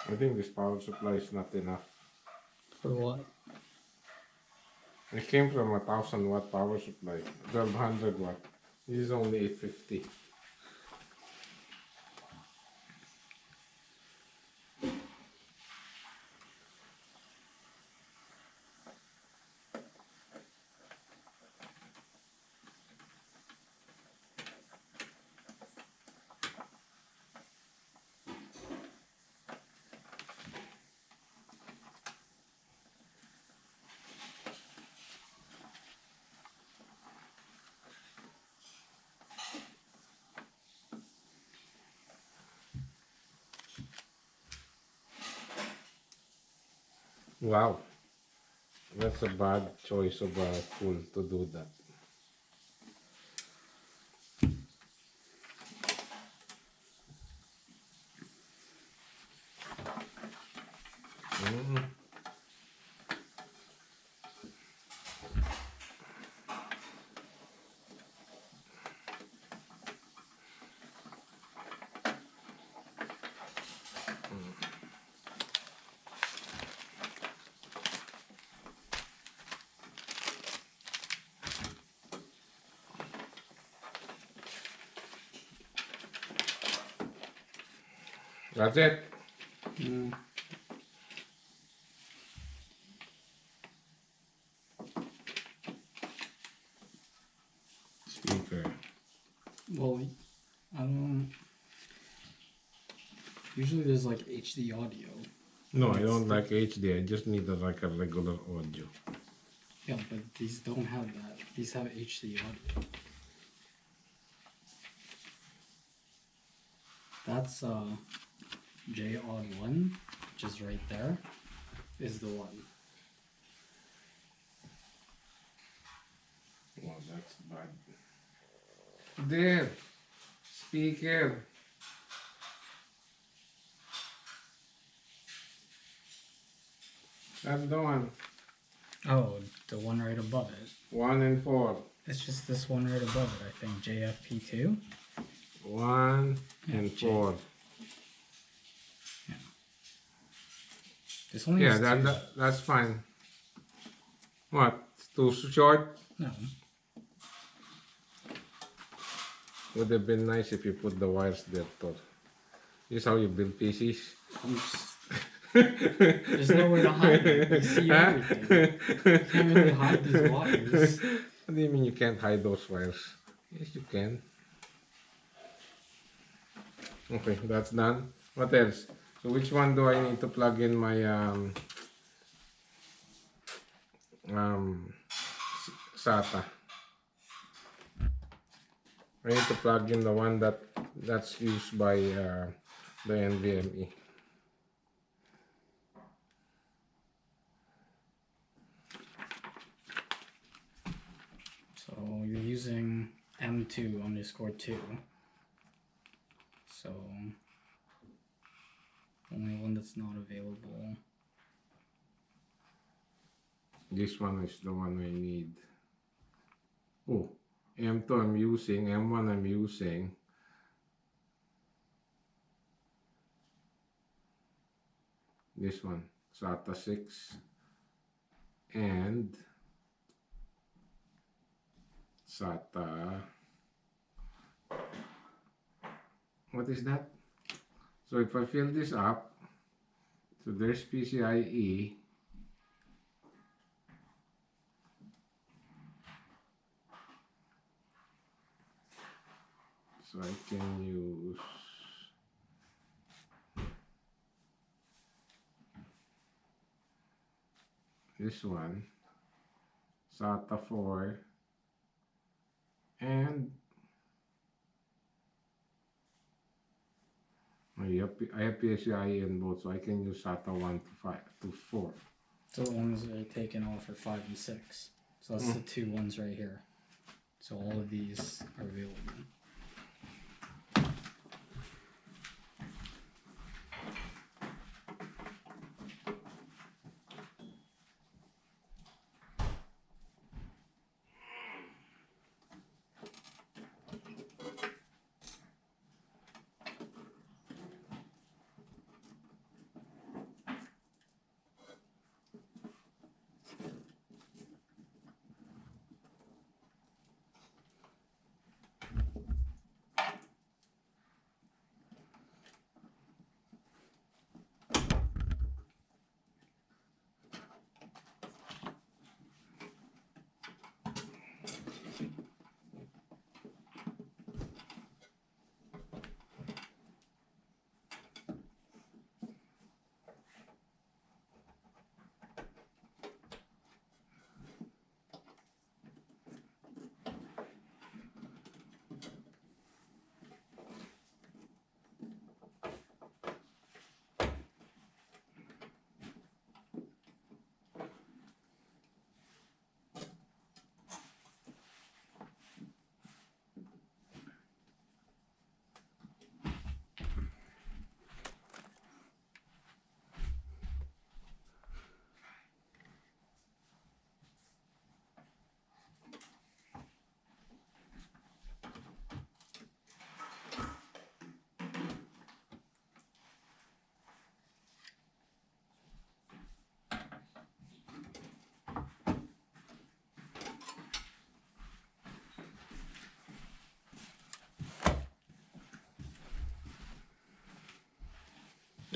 I think this power supply is not enough. For what? It came from a 1000 watt power supply, 1200 watt. This is only 850. Wow, that's a bad choice of a tool to do that. Mm. That's it. Mm. Speaker. Well, I don't. Usually there's like HD audio. No, I don't like HD. I just need like a regular audio. Yeah, but these don't have that. These have HD audio. That's J-Odd1, which is right there, is the one. Well, that's bad. There, speaker. That's the one. Oh, the one right above it. 1 and 4. It's just this one right above it, I think. JFP2. 1 and J. 4. Yeah. This only Yeah, has two. that's fine. What? It's too short? No. Would have been nice if you put the wires there, Thor. This is how you build PCs. I'm just... There's nowhere to hide it. You see everything. You can't really hide these wires. What do you mean you can't hide those wires? Yes, you can. Okay, that's done. What else? So which one do I need to plug in my SATA? I need to plug in the one that's used by the NVMe. So you're using M2_2. So only one that's not available. This one is the one I need. Oh, M2 I'm using, M1 I'm using. This one, SATA 6 and SATA. What is that? So if I fill this up, so there's PCIe. So I can use this one, SATA 4, and I have PCIe in both, so I can use SATA 1 to 4. So the ones that are taken off are 5 and 6. So that's the two ones right here. So all of these are available.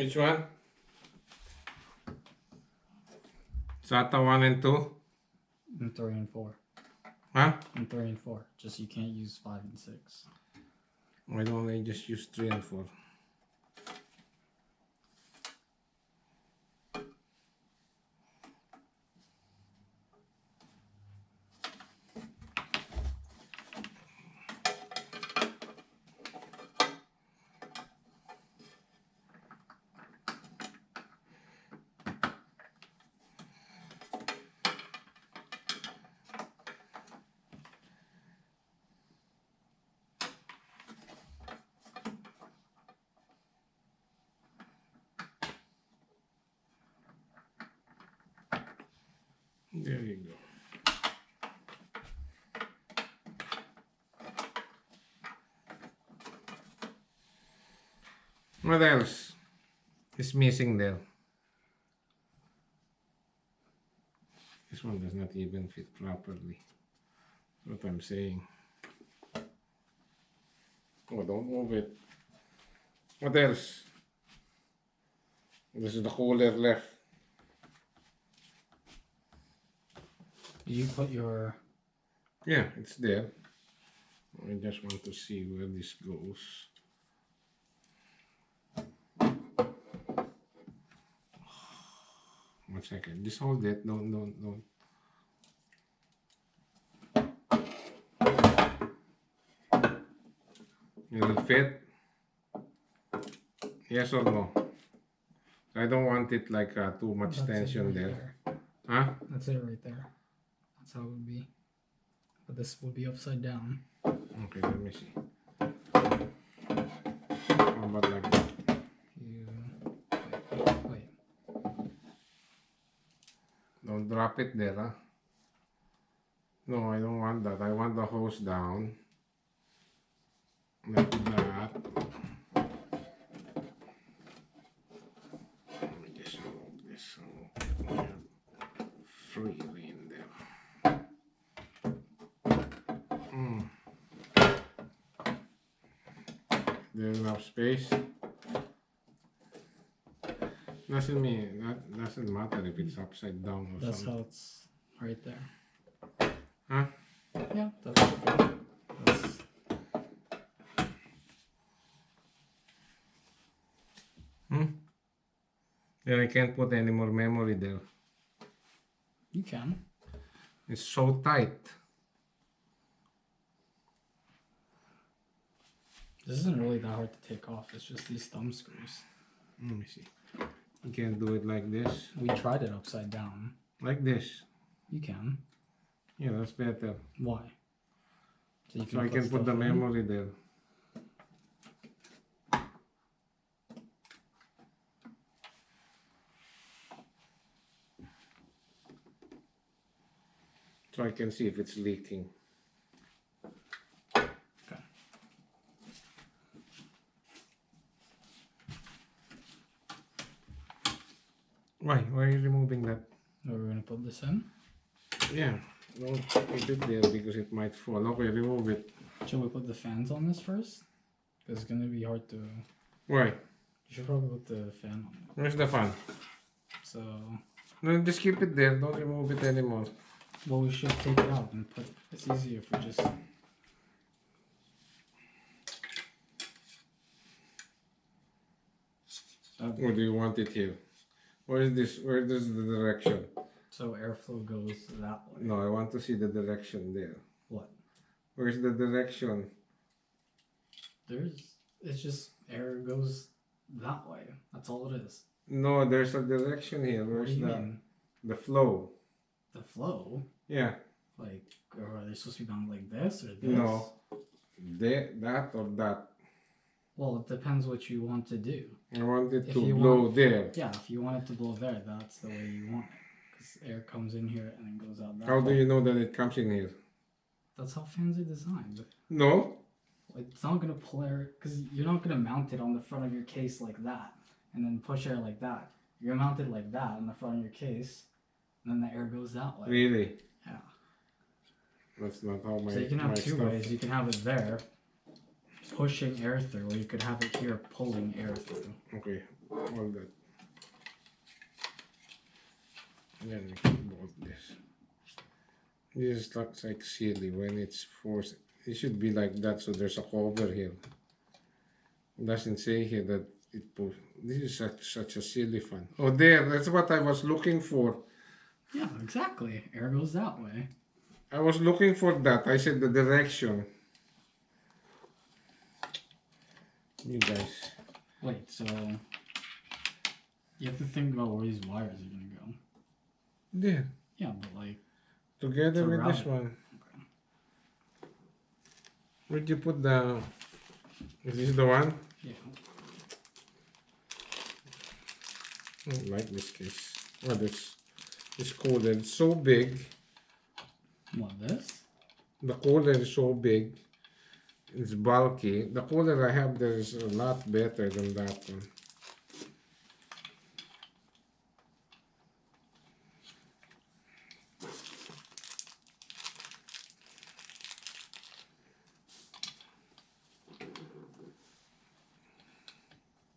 Which one? SATA 1 and 2? And 3 and 4. Huh? And 3 and 4. Just you can't use 5 and 6. Why don't I just use 3 and 4? There you go. What else is missing there? This one does not even fit properly. That's what I'm saying. Oh, don't move it. What else? This is the cooler left. You put your... Yeah, it's there. I just want to see where this goes. One second. Just hold it. Don't. Will it fit? Yes or no? I don't want it like too much That's tension right there. Huh? That's it right there. That's how it would be. But this will be upside down. Okay, let me see. How about like that? Wait. Don't drop it there, huh? No, I don't want that. I want the hose down. Like that. Let me just move this so freely in there. There's enough space. Doesn't matter if it's upside down or That's something. how it's right there. Huh? Yeah, that's okay. That's... Then I can't put any more memory there. You can. It's so tight. This isn't really that hard to take off. It's just these thumb screws. Let me see. You can't do it like this. We tried it upside down. Like this. You can. Yeah, that's better. Why? So I can put the memory there. So I can see if it's leaking. Okay. Why? Why are you removing that? Are we gonna put this in? Yeah, don't put it there because it might fall. Okay, remove it. Should we put the fans on this first? Because it's gonna be hard to... Why? You should probably put the fan on it. Where's the fan? So... No, just keep it there. Don't remove it anymore. Well, we should take it out and put... It's easier if we just... Or do you want it here? Where is this? Where is the direction? So airflow goes that way. No, I want to see the direction there. What? Where's the direction? It's just air goes that way. That's all it is. No, there's a direction here. What Where's do you mean? the flow? The flow? Yeah. Like, are they supposed to be going like this or this? No. That or that. Well, it depends what you want to do. I want it If to you blow want- there. Yeah, if you want it to blow there, that's the way you want it. Because air comes in here and then goes out that How do way. you know that it comes in here? That's how fans are designed. No. It's not going to pull air, because you're not going to mount it on the front of your case like that, and then push air like that. You're mounted like that on the front of your case, and then the air goes that way. Really? Yeah. That's not how my. So you can have my two stuff. ways. You can have it there, pushing air through, or you could have it here pulling air through. Okay, hold that. And then we can bolt this. This looks like silly when it's forced. It should be like that, so there's a cover here. It doesn't say here that it push. This is such a silly fan. Oh, there, that's what I was looking for. Yeah, exactly. Air goes that way. I was looking for that. I said the direction. You guys. Wait, so you have to think about where these wires are gonna go. There. Yeah, but like Together with this it. one. Okay. Where'd you put the... Is this the one? Yeah. I don't like this case. Oh, this cooler is so big. What, this? The cooler is so big. It's bulky. The cooler I have there is a lot better than that one.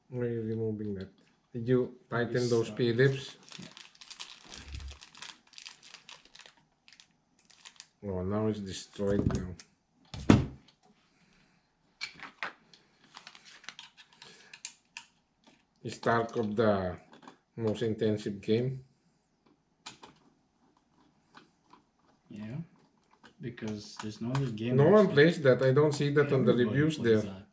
Why are you removing that? Did you tighten those Phillips? Oh, now it's destroyed now. Is Tarkov the most intensive game? Yeah. Because there's no other game. No one plays that. I don't see that on the Everybody reviews plays there. that.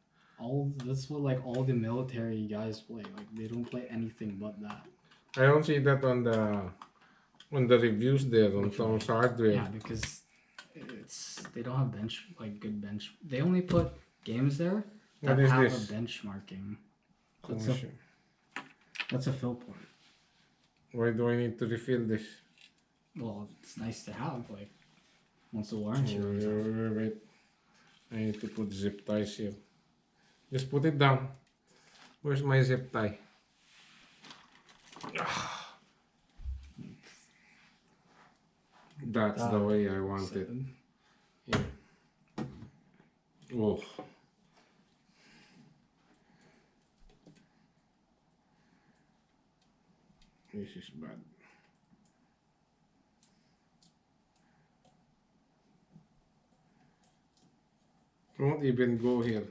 That's what like all the military guys play. Like they don't play anything but that. I don't see that on the reviews there on Tom's hardware. Yeah, because they don't have good bench. They only put games there that What is have this? a benchmarking. Oh, That's a fill port. why do I need to refill this? Well, it's nice to have like once the warranty Oh, runs out. wait. I need to put zip ties here. Just put it down. Where's my zip tie? That's the way I want it. Yeah. Oh. This is bad. Won't even go here.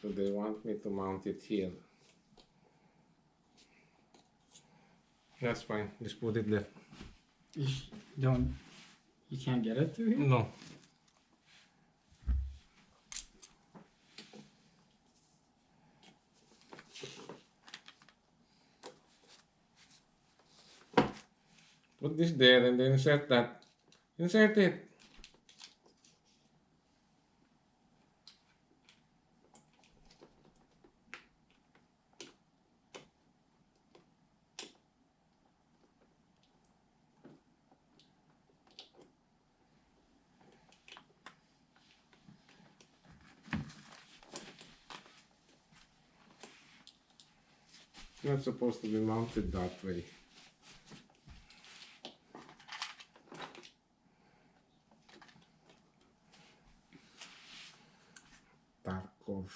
So they want me to mount it here. That's fine. Just put it there. You can't get it through here? No. Put this there and then insert that. Insert it. Not supposed to be mounted that way. Tarkov.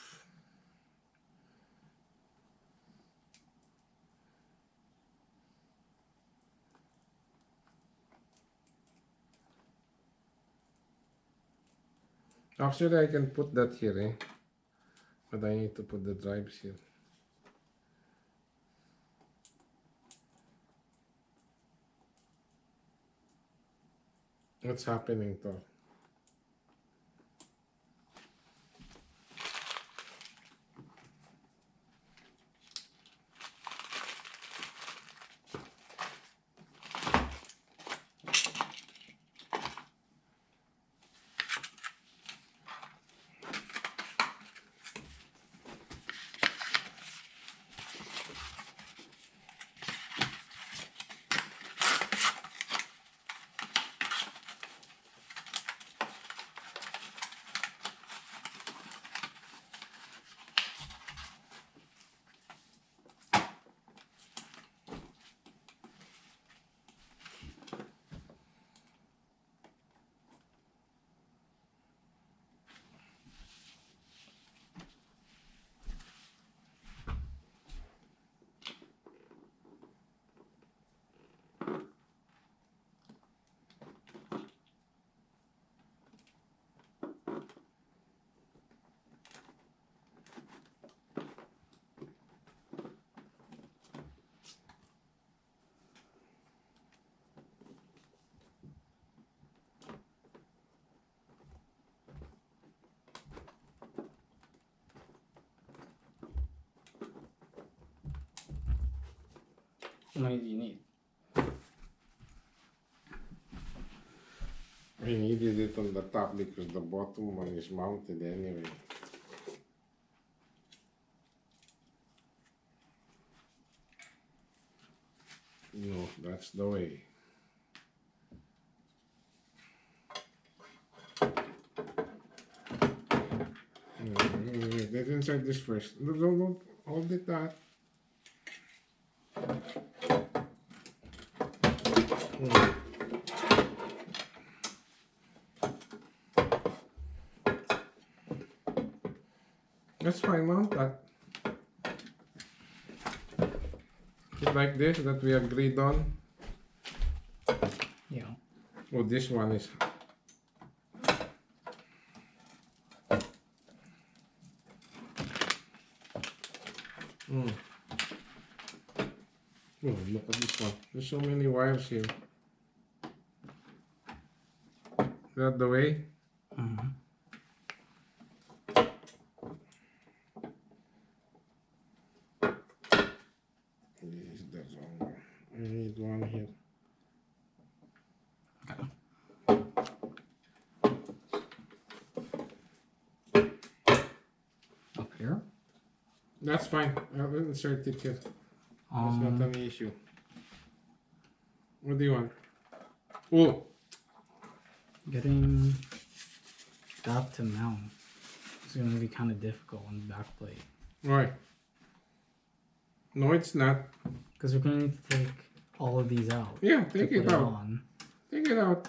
Actually, I can put that here, but I need to put the drives here. What's happening, Thor? How many do you need? I needed it on the top because the bottom one is mounted anyway. No, that's the way. Let's insert this first. Don't hold it that. That's fine, mount that. Just like this that we agreed on. Yeah. Oh, this one is. Oh, look at this one. There's so many wires here. Is that the way? Mm-hmm. This is the wrong one. I need one here. Up here? That's fine. I'll insert it here. That's not an issue. What do you want? Oh! Getting that to mount is going to be kind of difficult on the back plate. Why? No, it's not. Because we're going to need to take all of these out. Yeah, take it out. On. Take it out.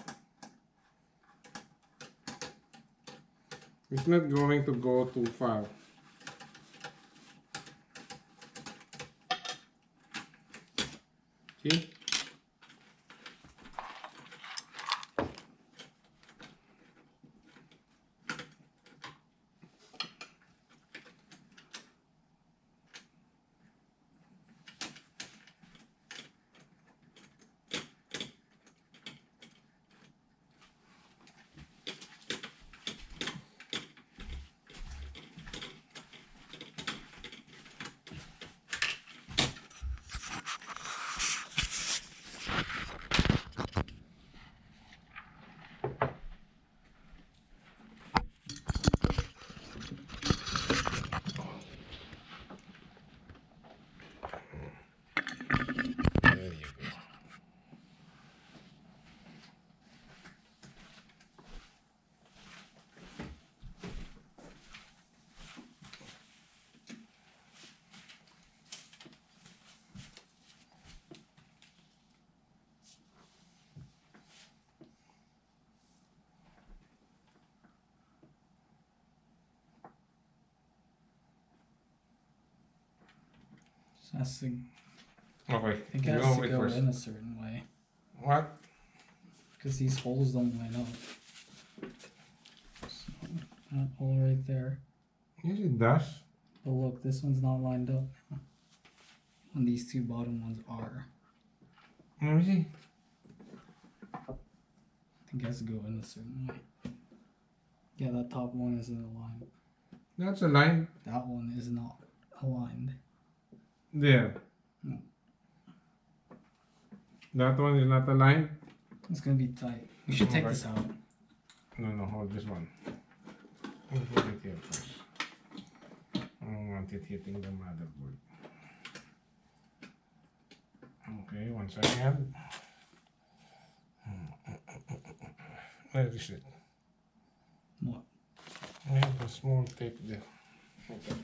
It's not going to go too far. See? So that's the, Okay. I think it has to go in a certain way. What? Because these holes don't line up. So, that hole right there. Yes, it does. But look, this one's not lined up. And these two bottom ones are. Let me see. I think it has to go in a certain way. Yeah, that top one isn't aligned. That's a line. That one is not aligned. There. No. That one is not aligned. It's gonna be tight. We should take Alright. this out. No, hold this one. I'll put it here first. I don't want it hitting the motherboard. Okay, 1 second. Where is it? What? I have a small tape there. Okay.